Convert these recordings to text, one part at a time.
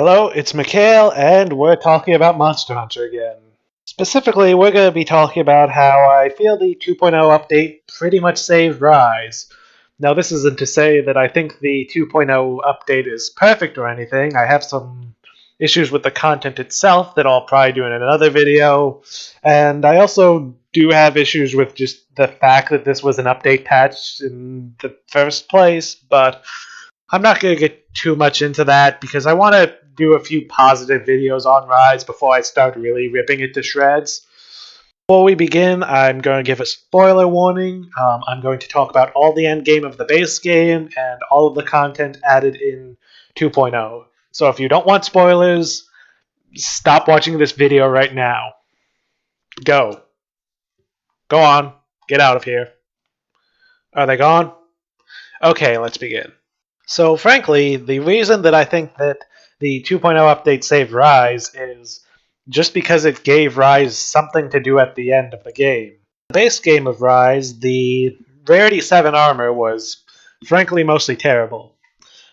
Hello, it's Mikhail, and we're talking about Monster Hunter again. Specifically, we're going to be talking about how I feel the 2.0 update pretty much saved Rise. Now, this isn't to say that I think the 2.0 update is perfect or anything. I have some issues with the content itself that I'll probably do in another video, and I also do have issues with just the fact that this was an update patch in the first place, but I'm not going to get too much into that because I want to do a few positive videos on Rise before I start really ripping it to shreds. Before we begin, I'm going to give a spoiler warning. I'm going to talk about all the endgame of the base game and all of the content added in 2.0. So if you don't want spoilers, stop watching this video right now. Go. Go on. Get out of here. Are they gone? Okay, let's begin. So frankly, the reason that I think that the 2.0 update saved Rise is just because it gave Rise something to do at the end of the game. The base game of Rise, the Rarity 7 armor was frankly mostly terrible.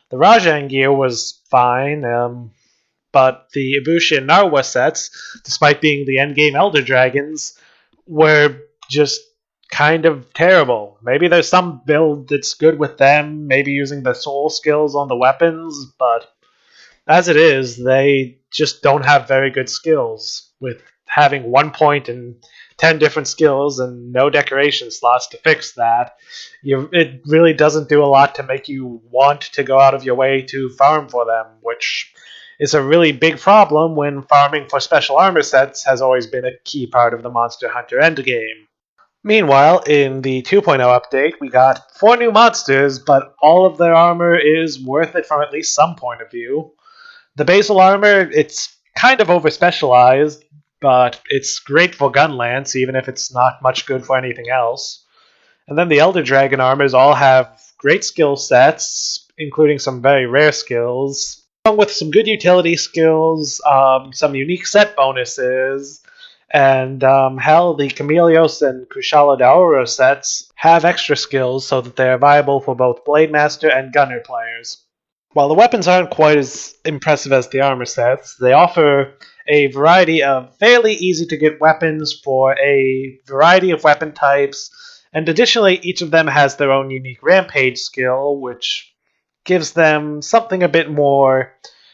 The Rajang gear was fine, but the Ibushi and Narwa sets, despite being the endgame Elder Dragons, were just kind of terrible. Maybe there's some build that's good with them, maybe using the soul skills on the weapons, but as it is, they just don't have very good skills, with having 1 point and 10 different skills and no decoration slots to fix that. It really doesn't do a lot to make you want to go out of your way to farm for them, which is a really big problem when farming for special armor sets has always been a key part of the Monster Hunter endgame. Meanwhile, in the 2.0 update, we got 4 new monsters, but all of their armor is worth it from at least some point of view. The basal armor, it's kind of over-specialized, but it's great for Gunlance, even if it's not much good for anything else. And then the Elder Dragon armors all have great skill sets, including some very rare skills, along with some good utility skills, some unique set bonuses, and hell, the Chameleos and Kushala Daora sets have extra skills so that they're viable for both Blade Master and Gunner players. While the weapons aren't quite as impressive as the armor sets, they offer a variety of fairly easy to get weapons for a variety of weapon types, and additionally, each of them has their own unique rampage skill, which gives them something a bit more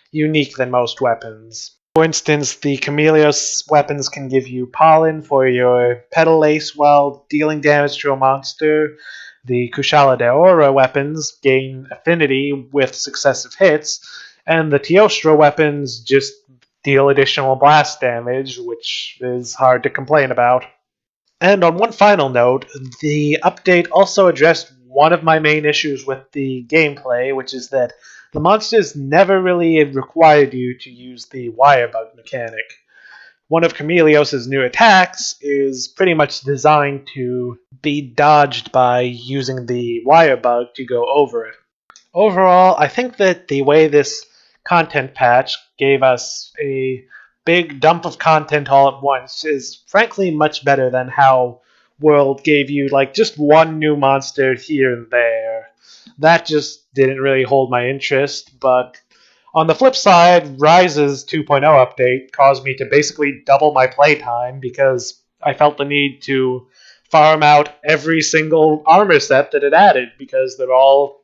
unique than most weapons. For instance, the Chameleos weapons can give you pollen for your petal lace while dealing damage to a monster. The Kushala Daora weapons gain affinity with successive hits, and the Teostra weapons just deal additional blast damage, which is hard to complain about. And on one final note, the update also addressed one of my main issues with the gameplay, which is that the monsters never really required you to use the wire bug mechanic. One of Chameleos' new attacks is pretty much designed to be dodged by using the wire bug to go over it. Overall, I think that the way this content patch gave us a big dump of content all at once is frankly much better than how World gave you like just one new monster here and there. That just didn't really hold my interest, but on the flip side, Rise's 2.0 update caused me to basically double my playtime because I felt the need to farm out every single armor set that it added because they're all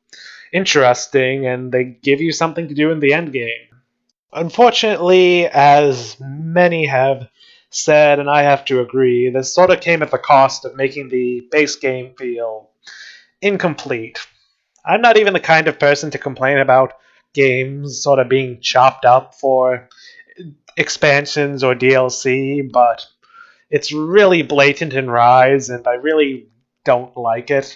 interesting and they give you something to do in the endgame. Unfortunately, as many have said, and I have to agree, this sort of came at the cost of making the base game feel incomplete. I'm not even the kind of person to complain about games sort of being chopped up for expansions or DLC, but it's really blatant in Rise, and I really don't like it.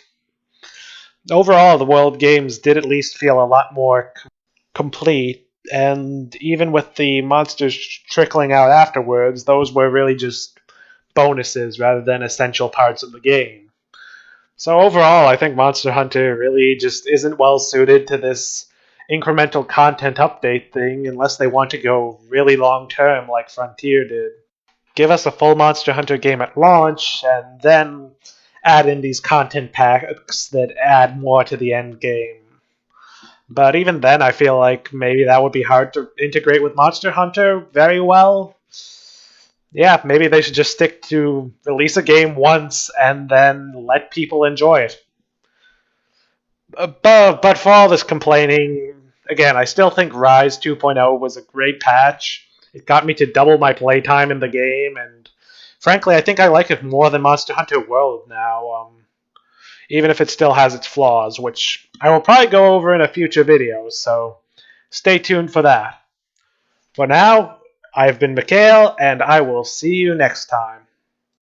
Overall, the World games did at least feel a lot more complete, and even with the monsters trickling out afterwards, those were really just bonuses rather than essential parts of the game. So overall, I think Monster Hunter really just isn't well suited to this incremental content update thing unless they want to go really long term like Frontier did. Give us a full Monster Hunter game at launch, and then add in these content packs that add more to the end game. But even then, I feel like maybe that would be hard to integrate with Monster Hunter very well. Yeah, maybe they should just stick to release a game once and then let people enjoy it. But for all this complaining, again, I still think Rise 2.0 was a great patch. It got me to double my playtime in the game, and frankly, I think I like it more than Monster Hunter World now, even if it still has its flaws, which I will probably go over in a future video, so stay tuned for that. For now, I've been Mikhail, and I will see you next time.